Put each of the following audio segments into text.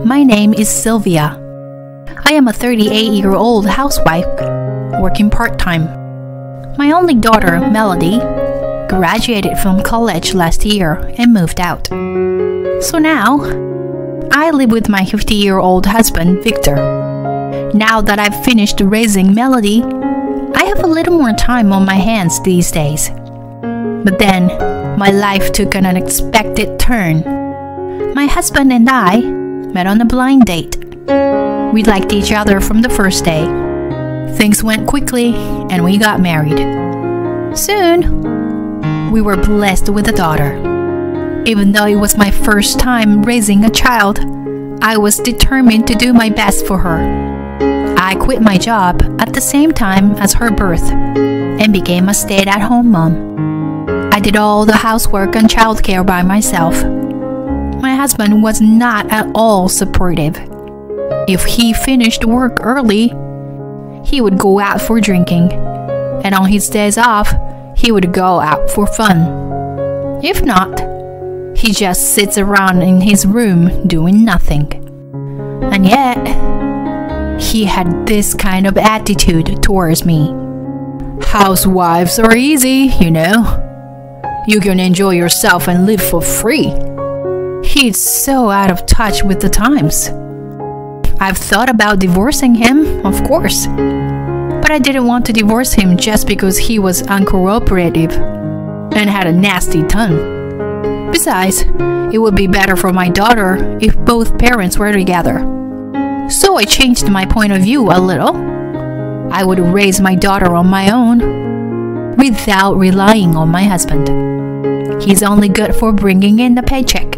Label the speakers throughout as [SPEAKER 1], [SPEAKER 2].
[SPEAKER 1] My name is Sylvia. I am a 38-year-old housewife working part-time. My only daughter, Melody, graduated from college last year and moved out. So now, I live with my 50-year-old husband, Victor. Now that I've finished raising Melody, I have a little more time on my hands these days. But then, my life took an unexpected turn. My husband and I met on a blind date. We liked each other from the first day. Things went quickly and we got married. Soon, we were blessed with a daughter. Even though it was my first time raising a child, I was determined to do my best for her. I quit my job at the same time as her birth and became a stay-at-home mom. I did all the housework and childcare by myself. My husband was not at all supportive. If he finished work early, he would go out for drinking, and on his days off, he would go out for fun. If not, he just sits around in his room doing nothing. And yet, he had this kind of attitude towards me. Housewives are easy, you know. You can enjoy yourself and live for free. He's so out of touch with the times. I've thought about divorcing him, of course. But I didn't want to divorce him just because he was uncooperative and had a nasty tongue. Besides, it would be better for my daughter if both parents were together. So I changed my point of view a little. I would raise my daughter on my own without relying on my husband. He's only good for bringing in the paycheck.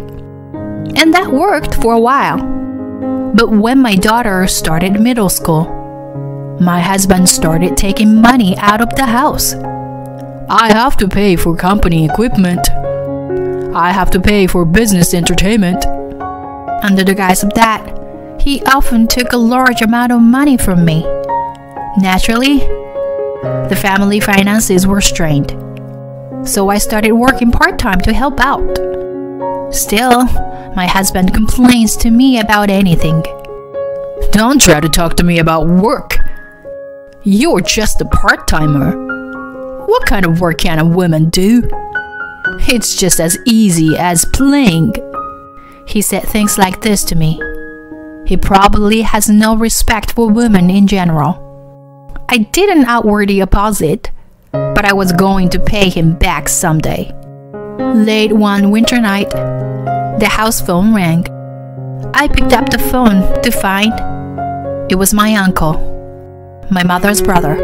[SPEAKER 1] And that worked for a while. But when my daughter started middle school, my husband started taking money out of the house. I have to pay for company equipment. I have to pay for business entertainment. Under the guise of that, he often took a large amount of money from me. Naturally, the family finances were strained. So I started working part-time to help out. Still, my husband complains to me about anything. Don't try to talk to me about work. You're just a part-timer. What kind of work can a woman do? It's just as easy as playing. He said things like this to me. He probably has no respect for women in general. I didn't outwardly oppose it, but I was going to pay him back someday. Late one winter night, the house phone rang. I picked up the phone to find it was my uncle, my mother's brother.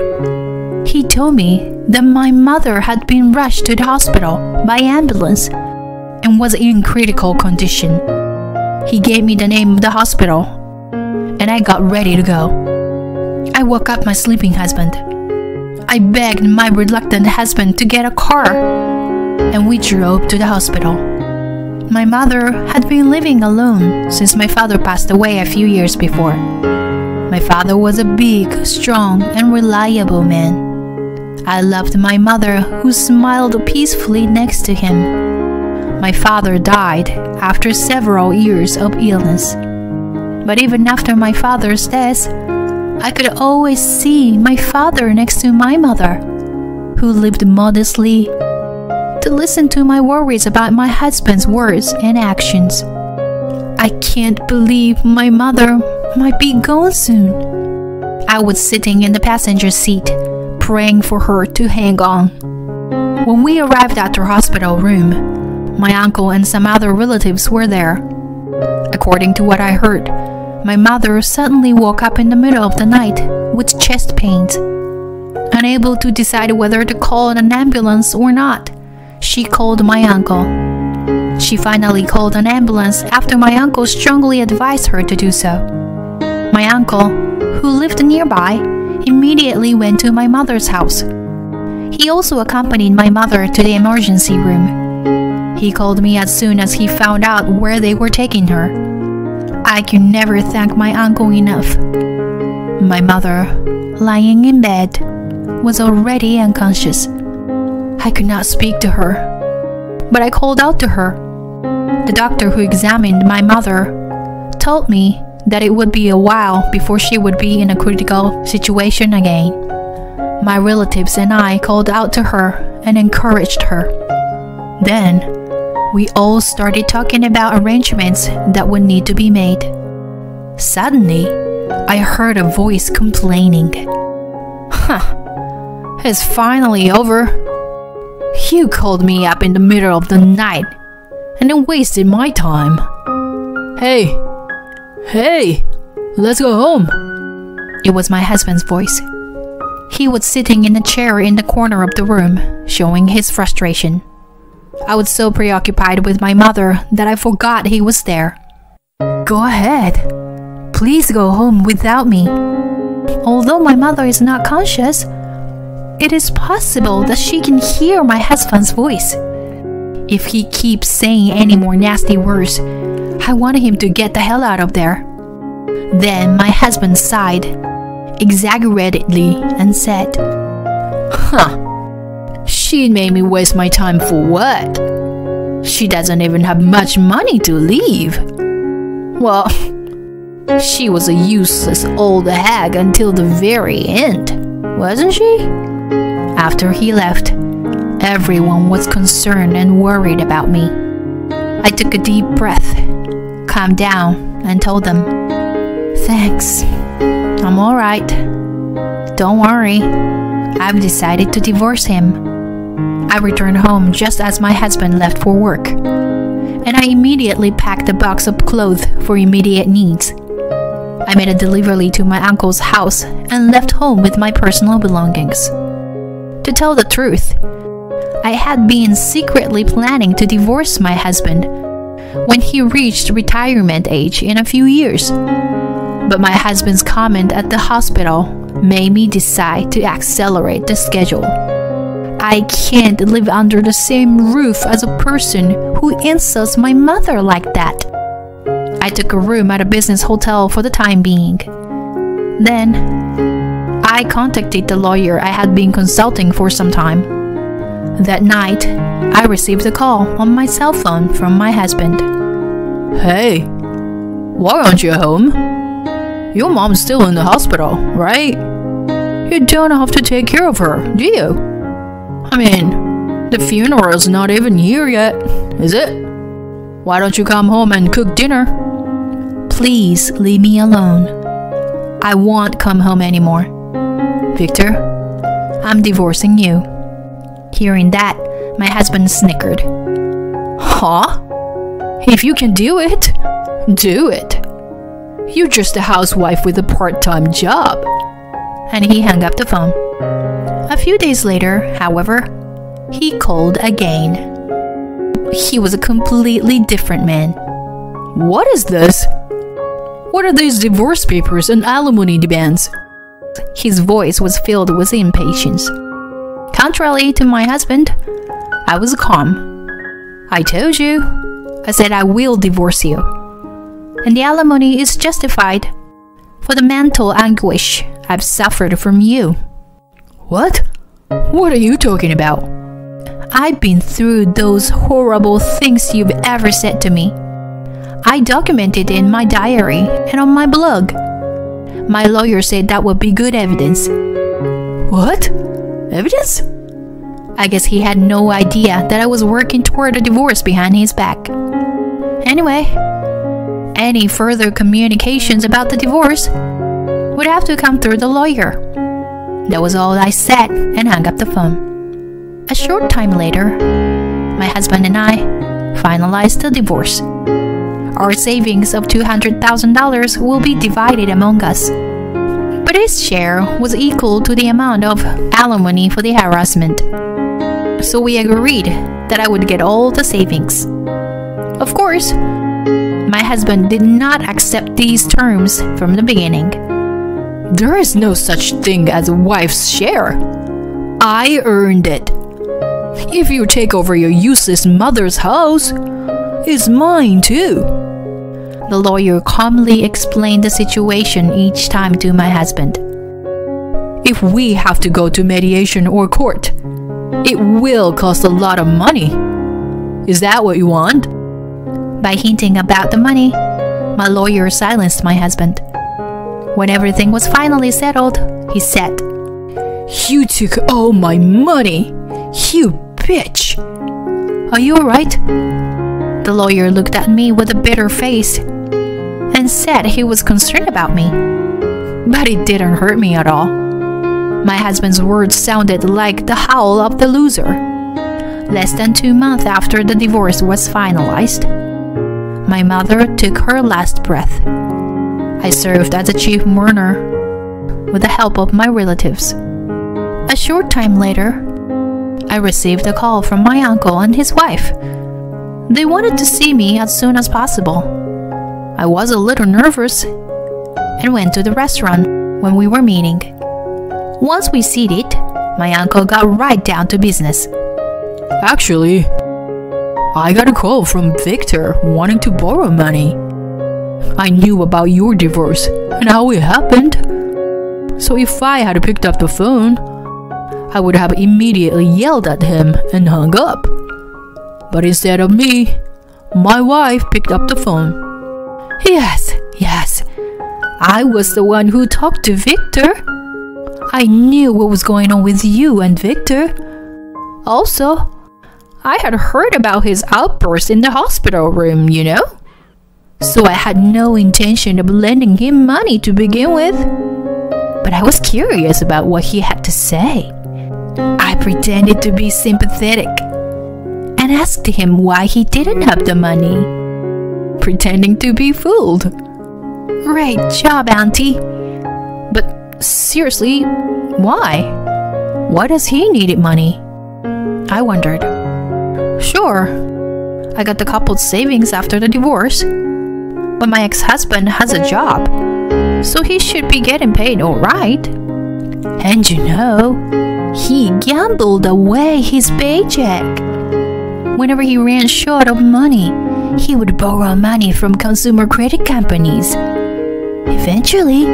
[SPEAKER 1] He told me that my mother had been rushed to the hospital by ambulance and was in critical condition. He gave me the name of the hospital, and I got ready to go. I woke up my sleeping husband. I begged my reluctant husband to get a car, and we drove to the hospital. My mother had been living alone since my father passed away a few years before. My father was a big, strong, and reliable man. I loved my mother, who smiled peacefully next to him. My father died after several years of illness. But even after my father's death, I could always see my father next to my mother, who lived modestly to listen to my worries about my husband's words and actions. I can't believe my mother might be gone soon. I was sitting in the passenger seat, praying for her to hang on. When we arrived at her hospital room, my uncle and some other relatives were there. According to what I heard, my mother suddenly woke up in the middle of the night with chest pains. Unable to decide whether to call an ambulance or not, she called my uncle. She finally called an ambulance after my uncle strongly advised her to do so. My uncle, who lived nearby, immediately went to my mother's house. He also accompanied my mother to the emergency room. He called me as soon as he found out where they were taking her. I can never thank my uncle enough. My mother, lying in bed, was already unconscious. I could not speak to her, but I called out to her. The doctor who examined my mother told me that it would be a while before she would be in a critical situation again. My relatives and I called out to her and encouraged her. Then, we all started talking about arrangements that would need to be made. Suddenly, I heard a voice complaining. It's finally over. You called me up in the middle of the night and then wasted my time. Hey, let's go home. It was my husband's voice. He was sitting in a chair in the corner of the room, showing his frustration. I was so preoccupied with my mother that I forgot he was there. Go ahead. Please go home without me. Although my mother is not conscious, it is possible that she can hear my husband's voice. If he keeps saying any more nasty words, I want him to get the hell out of there. Then my husband sighed, exaggeratedly, and said, She made me waste my time for what? She doesn't even have much money to leave. Well, she was a useless old hag until the very end, wasn't she? After he left, everyone was concerned and worried about me. I took a deep breath, calmed down, and told them, Thanks, I'm alright. Don't worry, I've decided to divorce him. I returned home just as my husband left for work, and I immediately packed a box of clothes for immediate needs. I made a delivery to my uncle's house and left home with my personal belongings. To tell the truth, I had been secretly planning to divorce my husband when he reached retirement age in a few years. But my husband's comment at the hospital made me decide to accelerate the schedule. I can't live under the same roof as a person who insults my mother like that. I took a room at a business hotel for the time being. Then, I contacted the lawyer I had been consulting for some time. That night, I received a call on my cell phone from my husband. Hey, why aren't you home? Your mom's still in the hospital, right? You don't have to take care of her, do you? I mean, the funeral's not even here yet, is it? Why don't you come home and cook dinner? Please leave me alone. I won't come home anymore. Victor, I'm divorcing you. Hearing that, my husband snickered. Huh? If you can do it, do it. You're just a housewife with a part-time job. And he hung up the phone. A few days later, however, he called again. He was a completely different man. What is this? What are these divorce papers and alimony demands? His voice was filled with impatience. Contrary to my husband, I was calm. I told you. I said I will divorce you. And the alimony is justified for the mental anguish I've suffered from you. What? What are you talking about? I've been through those horrible things you've ever said to me. I documented it in my diary and on my blog. My lawyer said that would be good evidence. What? Evidence? I guess he had no idea that I was working toward a divorce behind his back. Anyway, any further communications about the divorce would have to come through the lawyer. That was all I said and hung up the phone. A short time later, my husband and I finalized the divorce. Our savings of $200,000 will be divided among us. But his share was equal to the amount of alimony for the harassment. So we agreed that I would get all the savings. Of course, my husband did not accept these terms from the beginning. There is no such thing as a wife's share. I earned it. If you take over your useless mother's house, it's mine too. The lawyer calmly explained the situation each time to my husband. If we have to go to mediation or court, it will cost a lot of money. Is that what you want? By hinting about the money, My lawyer silenced my husband. When everything was finally settled, he said,
[SPEAKER 2] "You took all my money, you bitch."
[SPEAKER 1] "Are you alright?" The lawyer looked at me with a bitter face and said he was concerned about me. But it didn't hurt me at all. My husband's words sounded like the howl of the loser. Less than 2 months after the divorce was finalized, my mother took her last breath. I served as a chief mourner with the help of my relatives. A short time later, I received a call from my uncle and his wife. They wanted to see me as soon as possible. I was a little nervous and went to the restaurant when we were meeting. Once we seated, my uncle got right down to business.
[SPEAKER 2] "Actually, I got a call from Victor wanting to borrow money. I knew about your divorce and how it happened. So if I had picked up the phone, I would have immediately yelled at him and hung up. But instead of me, my wife picked up the phone."
[SPEAKER 1] Yes, I was the one who talked to Victor. I knew what was going on with you and Victor. Also, I had heard about his outburst in the hospital room, you know? So I had no intention of lending him money to begin with. But I was curious about what he had to say. I pretended to be sympathetic and asked him why he didn't have the money, pretending to be fooled. Great job, Auntie. But seriously, why? Why does he need money? I wondered. Sure, I got the couple's savings after the divorce, but my ex-husband has a job, so he should be getting paid all right. And you know, he gambled away his paycheck. Whenever he ran short of money, he would borrow money from consumer credit companies. Eventually,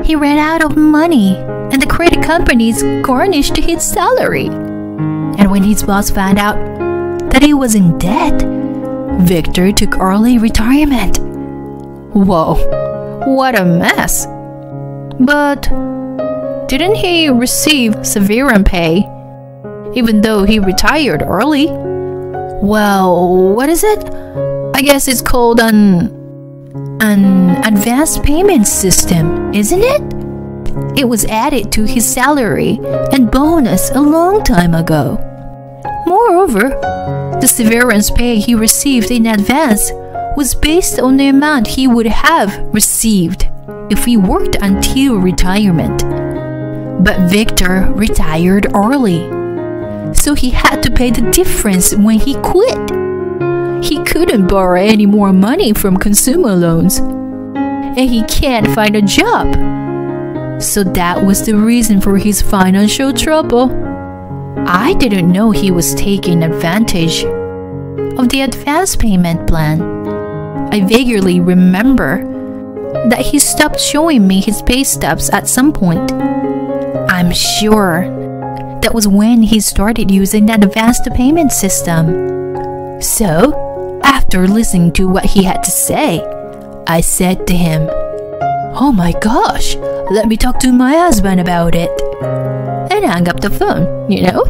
[SPEAKER 1] he ran out of money, and the credit companies garnished his salary. And when his boss found out that he was in debt, Victor took early retirement. Whoa, what a mess. But didn't he receive severance pay, even though he retired early? Well, what is it? I guess it's called an advanced payment system, isn't it? It was added to his salary and bonus a long time ago. Moreover, the severance pay he received in advance was based on the amount he would have received if he worked until retirement. But Victor retired early, so he had to pay the difference when he quit. He couldn't borrow any more money from consumer loans, and he can't find a job. So that was the reason for his financial trouble. I didn't know he was taking advantage of the advance payment plan. I vaguely remember that he stopped showing me his pay stubs at some point. I'm sure that was when he started using that advanced payment system. So, after listening to what he had to say, I said to him, "Oh my gosh, let me talk to my husband about it," and hung up the phone, you know?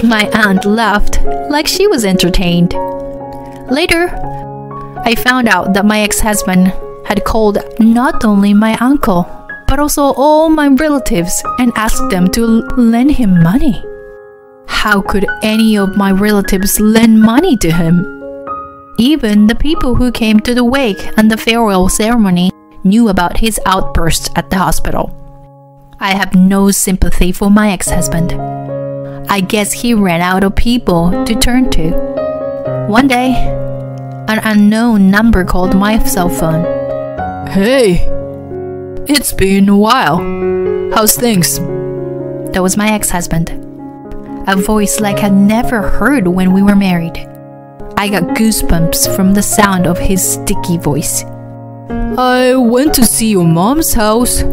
[SPEAKER 1] My aunt laughed like she was entertained. Later, I found out that my ex-husband had called not only my uncle, but also all my relatives and asked them to lend him money. How could any of my relatives lend money to him? Even the people who came to the wake and the farewell ceremony knew about his outbursts at the hospital. I have no sympathy for my ex-husband. I guess he ran out of people to turn to. One day, an unknown number called my cell phone.
[SPEAKER 2] "Hey, it's been a while. How's things?"
[SPEAKER 1] That was my ex-husband. A voice like I'd never heard when we were married. I got goosebumps from the sound of his sticky voice.
[SPEAKER 2] "I went to see your mom's house.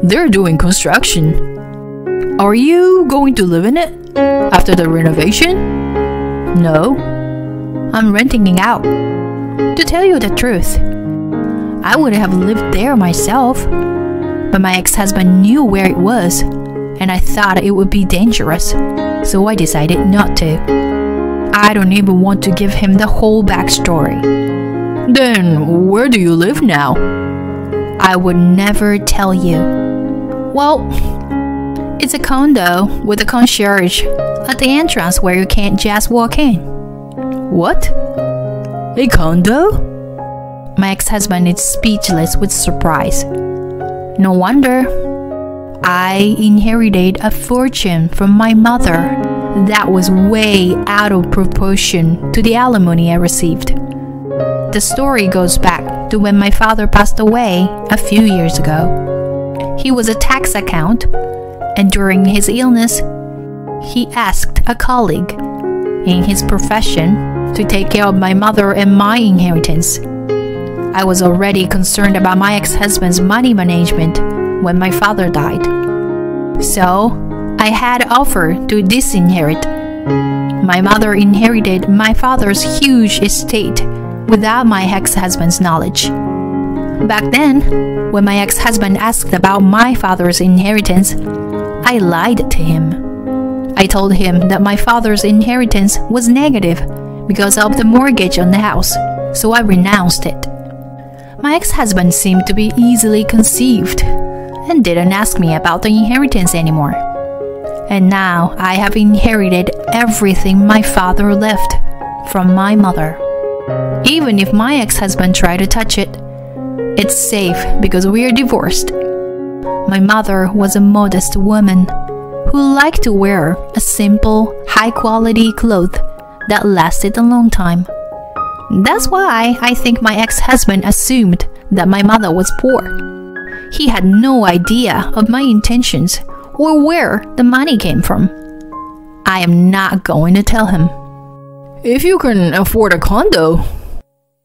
[SPEAKER 2] They're doing construction. Are you going to live in it after the renovation?"
[SPEAKER 1] "No, I'm renting it out. To tell you the truth, I would have lived there myself. But my ex-husband knew where it was, and I thought it would be dangerous, so I decided not to. I don't even want to give him the whole backstory.
[SPEAKER 2] Then, where do you live now?
[SPEAKER 1] I would never tell you. Well, it's a condo with a concierge at the entrance where you can't just walk in.
[SPEAKER 2] What? A condo?
[SPEAKER 1] My ex-husband is speechless with surprise. No wonder. I inherited a fortune from my mother that was way out of proportion to the alimony I received. The story goes back to when my father passed away a few years ago. He was a tax accountant, and during his illness, he asked a colleague in his profession to take care of my mother and my inheritance. I was already concerned about my ex-husband's money management when my father died. So, I had offered to disinherit. My mother inherited my father's huge estate without my ex-husband's knowledge. Back then, when my ex-husband asked about my father's inheritance, I lied to him. I told him that my father's inheritance was negative because of the mortgage on the house, so I renounced it. My ex-husband seemed to be easily conceived and didn't ask me about the inheritance anymore. And now I have inherited everything my father left from my mother. Even if my ex-husband tried to touch it, it's safe because we are divorced. My mother was a modest woman who liked to wear a simple, high-quality cloth that lasted a long time. That's why I think my ex-husband assumed that my mother was poor. He had no idea of my intentions or where the money came from. I am not going to tell him.
[SPEAKER 2] If you can afford a condo,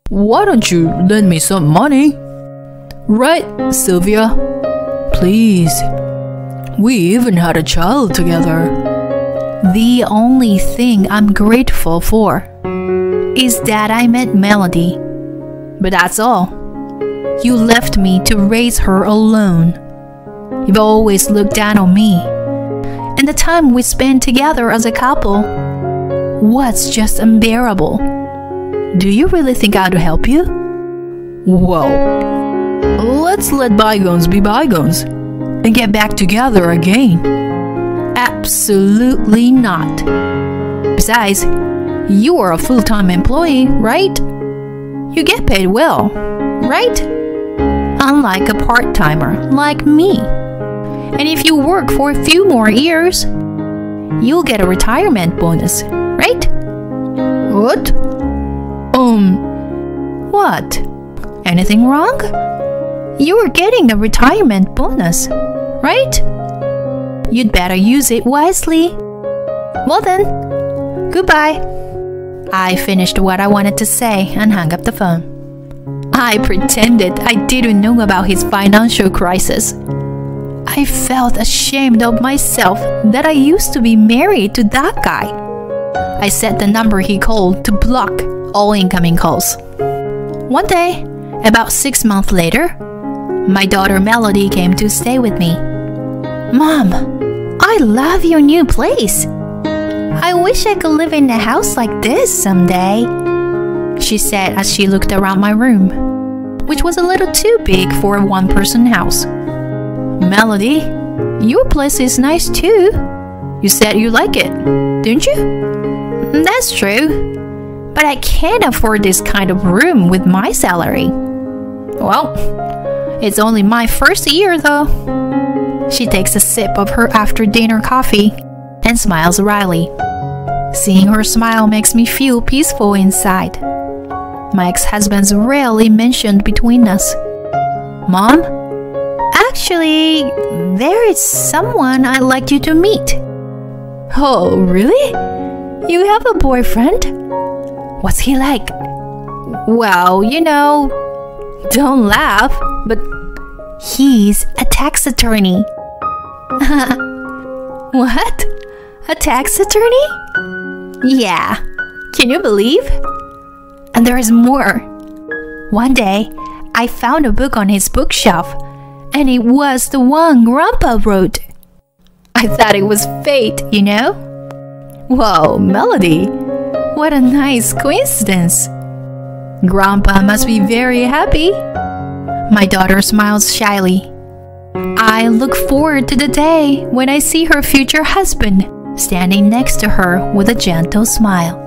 [SPEAKER 2] why don't you lend me some money? Right, Sylvia? Please. We even had a child together.
[SPEAKER 1] The only thing I'm grateful for is that I met Melody. But that's all. You left me to raise her alone. You've always looked down on me. And the time we spent together as a couple was just unbearable. Do you really think I'd help you?
[SPEAKER 2] Well, let's let bygones be bygones and get back together again.
[SPEAKER 1] Absolutely not. Besides, you are a full-time employee, right? You get paid well, right? Unlike a part-timer like me. And if you work for a few more years, you'll get a retirement bonus, right?
[SPEAKER 2] What?
[SPEAKER 1] What? Anything wrong? You are getting a retirement bonus, right? You'd better use it wisely. Well then, goodbye. I finished what I wanted to say and hung up the phone. I pretended I didn't know about his financial crisis. I felt ashamed of myself that I used to be married to that guy. I set the number he called to block all incoming calls. One day, about 6 months later, my daughter Melody came to stay with me. Mom, I love your new place. I wish I could live in a house like this someday, she said as she looked around my room, which was a little too big for a one-person house. Melody, your place is nice too. You said you like it, didn't you? That's true, but I can't afford this kind of room with my salary. Well, it's only my first year though. She takes a sip of her after-dinner coffee and smiles wryly. Seeing her smile makes me feel peaceful inside. My ex-husband's rarely mentioned between us. Mom, actually, there is someone I'd like you to meet. Oh, really? You have a boyfriend? What's he like? Well, you know, don't laugh, but he's a tax attorney. What? A tax attorney? Yeah. Can you believe? And there is more. One day, I found a book on his bookshelf, and it was the one Grandpa wrote. I thought it was fate, you know? Whoa, Melody, what a nice coincidence. Grandpa must be very happy. My daughter smiles shyly. I look forward to the day when I see her future husband standing next to her with a gentle smile.